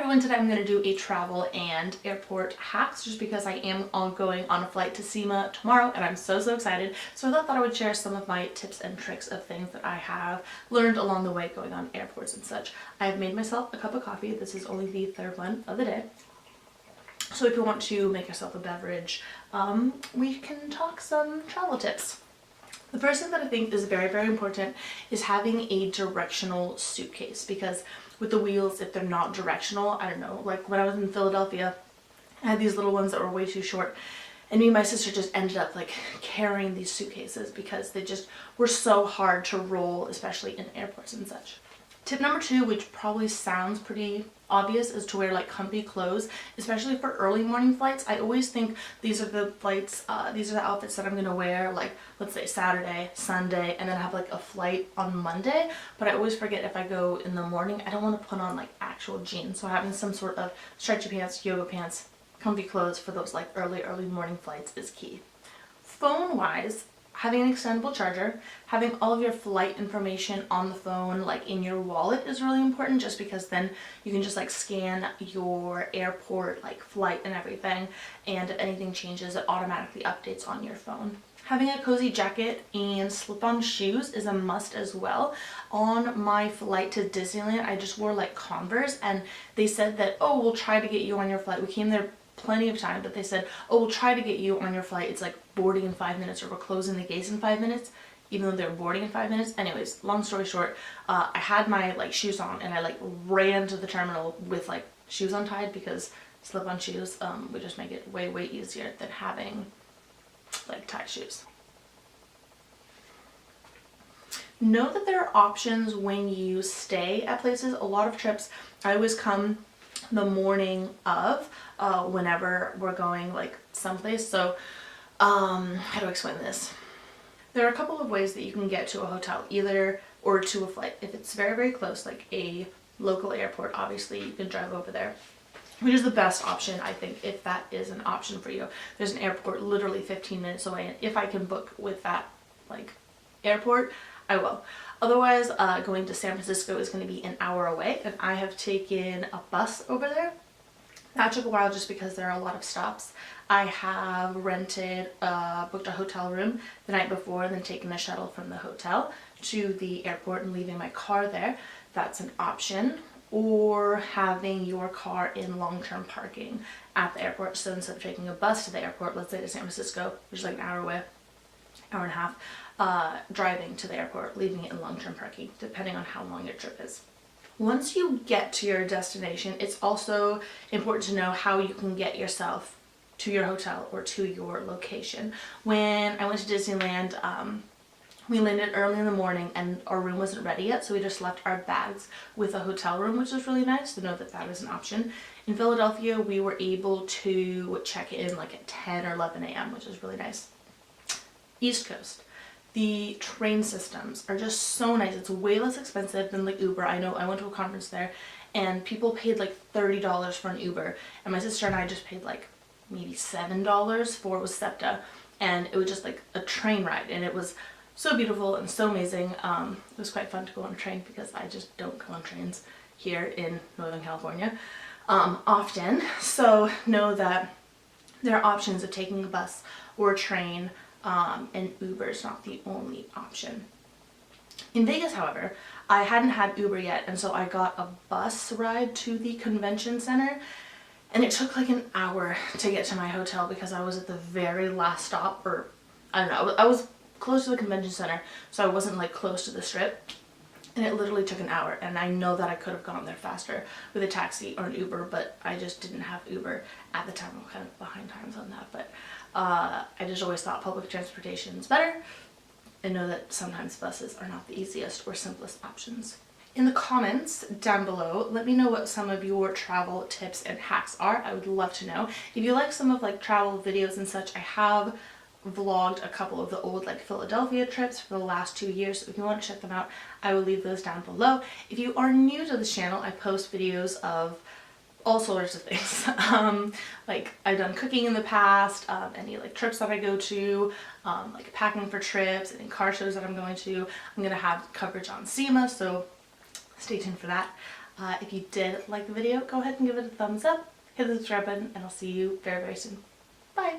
everyone, today I'm going to do a travel and airport hacks just because I am going on a flight to SEMA tomorrow and I'm so excited. So I thought that I would share some of my tips and tricks of things that I have learned along the way going on airports and such. I have made myself a cup of coffee. This is only the third one of the day. So if you want to make yourself a beverage, we can talk some travel tips. The first thing that I think is very important is having a directional suitcase, because with the wheels, if they're not directional, I don't know, like when I was in Philadelphia, I had these little ones that were way too short, and me and my sister just ended up like carrying these suitcases because they just were so hard to roll, especially in airports and such. Tip number 2, which probably sounds pretty obvious, is to wear like comfy clothes, especially for early morning flights. I always think these are the flights, these are the outfits that I'm gonna wear, like let's say Saturday, Sunday, and then have like a flight on Monday. But I always forget if I go in the morning, I don't want to put on like actual jeans. So having some sort of stretchy pants, yoga pants, comfy clothes for those like early morning flights is key. Phone wise, having an extendable charger, having all of your flight information on the phone, like in your wallet, is really important, just because then you can just like scan your airport like flight and everything, and if anything changes, it automatically updates on your phone. Having a cozy jacket and slip-on shoes is a must as well. On my flight to Disneyland, I just wore like Converse, and they said that, oh, we'll try to get you on your flight. We came there plenty of time, but they said, oh, we'll try to get you on your flight. It's like boarding in 5 minutes, or we're closing the gates in 5 minutes, even though they're boarding in 5 minutes. Anyways, long story short, I had my like shoes on and I like ran to the terminal with like shoes untied, because slip-on shoes would just make it way easier than having like tied shoes. Know that there are options when you stay at places. A lot of trips, I always come the morning of whenever we're going like someplace. So how do I explain this? There are a couple of ways that you can get to a hotel, either or to a flight. If it's very close, like a local airport, obviously you can drive over there, which is the best option, I think, if that is an option for you. There's an airport literally 15 minutes away, and if I can book with that like airport, I will. Otherwise, going to San Francisco is going to be an hour away, and I have taken a bus over there. That took a while just because there are a lot of stops. I have rented, booked a hotel room the night before, and then taken a shuttle from the hotel to the airport and leaving my car there. That's an option. Or having your car in long-term parking at the airport. So instead of taking a bus to the airport, let's say to San Francisco, which is like an hour away, hour and a half, driving to the airport, leaving it in long-term parking, depending on how long your trip is. Once you get to your destination, it's also important to know how you can get yourself to your hotel or to your location. When I went to Disneyland, we landed early in the morning and our room wasn't ready yet, so we just left our bags with a hotel room, which was really nice to know that that is an option. In Philadelphia, we were able to check in like at 10 or 11 a.m., which is really nice. East Coast. The train systems are just so nice. It's way less expensive than like Uber. I know I went to a conference there and people paid like $30 for an Uber, and my sister and I just paid like maybe $7 for, it was SEPTA, and it was just like a train ride, and it was so beautiful and so amazing. It was quite fun to go on a train because I just don't go on trains here in Northern California often. So know that there are options of taking a bus or a train, and Uber is not the only option. In Vegas, however, I hadn't had Uber yet, and so I got a bus ride to the convention center, and it took like an hour to get to my hotel because I was at the very last stop, or I don't know, I was close to the convention center, so I wasn't like close to the strip, and it literally took an hour. And I know that I could have gone there faster with a taxi or an Uber, but I just didn't have Uber at the time. I'm kind of behind times on that, but I just always thought public transportation is better, and know that sometimes buses are not the easiest or simplest options. In the comments down below, let me know what some of your travel tips and hacks are. I would love to know. If you like some of like travel videos and such, I have vlogged a couple of the old like Philadelphia trips for the last 2 years, so if you want to check them out, I will leave those down below. If you are new to this channel, I post videos of all sorts of things. Like I've done cooking in the past, any like trips that I go to, like packing for trips, and car shows that I'm going to. I'm going to have coverage on SEMA, so stay tuned for that. If you did like the video, go ahead and give it a thumbs up, hit the subscribe button, and I'll see you very, very soon. Bye!